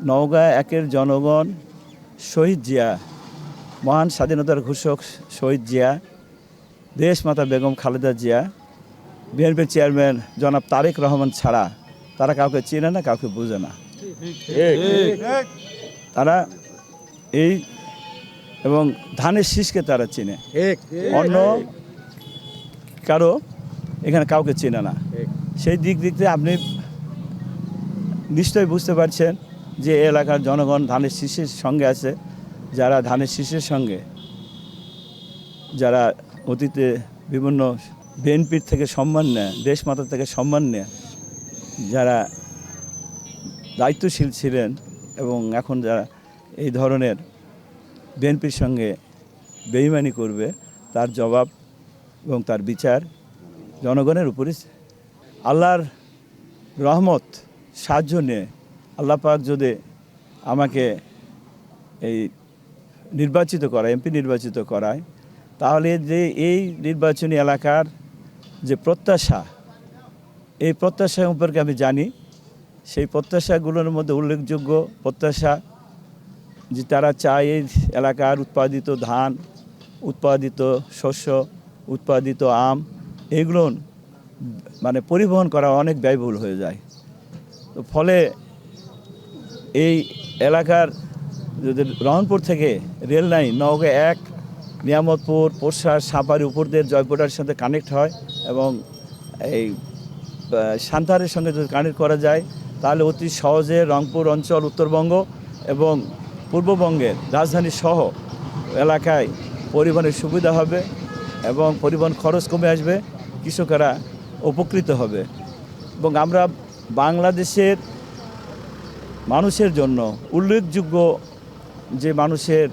নওগাঁ একের জনগণ শহীদ জিয়া, মহান স্বাধীনতার ঘোষক শহীদ জিয়া, দেশমাতা বেগম খালেদা জিয়া, বিএনপির চেয়ারম্যান জনাব তারেক রহমান ছাড়া তারা কাউকে চেনে না, কাউকে বোঝে না। তারা এই এবং ধানের শীষকে তারা চেনে, অন্য কারো এখানে কাউকে চেনে না। সেই দিক থেকে আপনি নিশ্চয়ই বুঝতে পারছেন যে এলাকার জনগণ ধানের শীষের সঙ্গে আছে। যারা ধানের শীষের সঙ্গে, যারা অতীতে বিভিন্ন বিএনপির থেকে সম্মান নেয়, দেশমাতা থেকে সম্মান নেয়, যারা দায়িত্বশীল ছিলেন এবং এখন যারা এই ধরনের বিএনপির সঙ্গে বেইমানি করবে, তার জবাব এবং তার বিচার জনগণের উপরই। আল্লাহর রহমত সাহায্য নিয়ে আল্লাহ পাক যদি আমাকে এই নির্বাচিত করায়, এমপি নির্বাচিত করায়, তাহলে যে এই নির্বাচনী এলাকার যে প্রত্যাশা, এই প্রত্যাশা সম্পর্কে আমি জানি। সেই প্রত্যাশাগুলোর মধ্যে উল্লেখযোগ্য প্রত্যাশা যে তারা চায় এই এলাকার উৎপাদিত ধান, উৎপাদিত শস্য, উৎপাদিত আম, এগুলো মানে পরিবহন করা অনেক ব্যয়বহুল হয়ে যায়। তো ফলে এই এলাকার যদি রহনপুর থেকে রেল লাইন নওগাঁ 1, নিয়ামতপুর, পোরশার, সাপারি উপর দিয়ে জয়পুরহাটের সাথে কানেক্ট হয় এবং এই সান্তাহারের সঙ্গে যদি কানেক্ট করা যায়, তাহলে অতি সহজে রংপুর অঞ্চল, উত্তরবঙ্গ এবং পূর্ববঙ্গের রাজধানী সহ এলাকায় পরিবহনের সুবিধা হবে এবং পরিবহন খরচ কমে আসবে, কৃষকেরা উপকৃত হবে। এবং আমরা বাংলাদেশের মানুষের জন্য উল্লেখযোগ্য যে মানুষের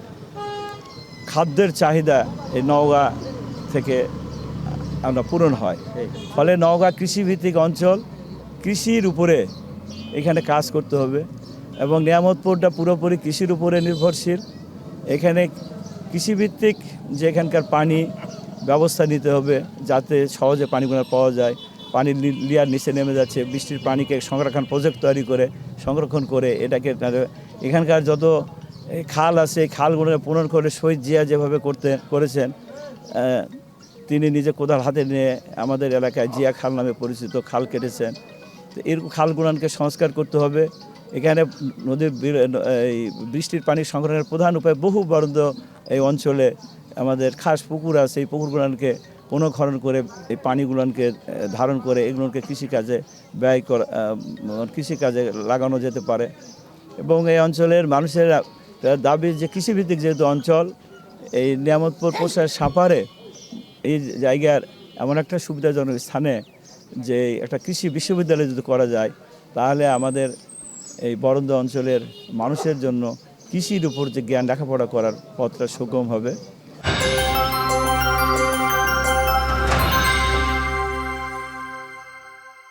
খাদ্যের চাহিদা এই নওগাঁ থেকে আমরা পূরণ হয়। ফলে নওগাঁ কৃষিভিত্তিক অঞ্চল, কৃষির উপরে এখানে কাজ করতে হবে এবং নিয়ামতপুরটা পুরোপুরি কৃষির উপরে নির্ভরশীল। এখানে কৃষিভিত্তিক যে এখানকার পানি ব্যবস্থা নিতে হবে, যাতে সহজে পানিগুলো পাওয়া যায়। পানি লিয়ার নিচে নেমে যাচ্ছে, বৃষ্টির পানিকে সংরক্ষণ প্রজেক্ট তৈরি করে সংরক্ষণ করে এটাকে এখানকার যত খাল আছে, এই খালগুলো পূরণ করে শহীদ জিয়া যেভাবে করেছেন, তিনি নিজে কোদাল হাতে নিয়ে আমাদের এলাকায় জিয়া খাল নামে পরিচিত খাল কেটেছেন। তো এরকম খালগুলোকে সংস্কার করতে হবে। এখানে নদীর এই বৃষ্টির পানি সংগ্রহের প্রধান উপায় বহু বরাদ্দ এই অঞ্চলে আমাদের খাস পুকুর আছে, এই পুকুরগুলোকে পুনঃখনন করে এই পানিগুলোকে ধারণ করে এগুলোকে কৃষিকাজে ব্যয় করা, কৃষিকাজে লাগানো যেতে পারে। এবং এই অঞ্চলের মানুষের দাবি যে কৃষিভিত্তিক যেহেতু অঞ্চল, এই নিয়ামতপুর, পোরশার, সাপারে এই জায়গার এমন একটা সুবিধাজনক স্থানে যে একটা কৃষি বিশ্ববিদ্যালয় যদি করা যায়, তাহলে আমাদের এই বরেন্দ্র অঞ্চলের মানুষের জন্য কৃষির উপর যে জ্ঞান লেখাপড়া করার পথটা সুগম হবে।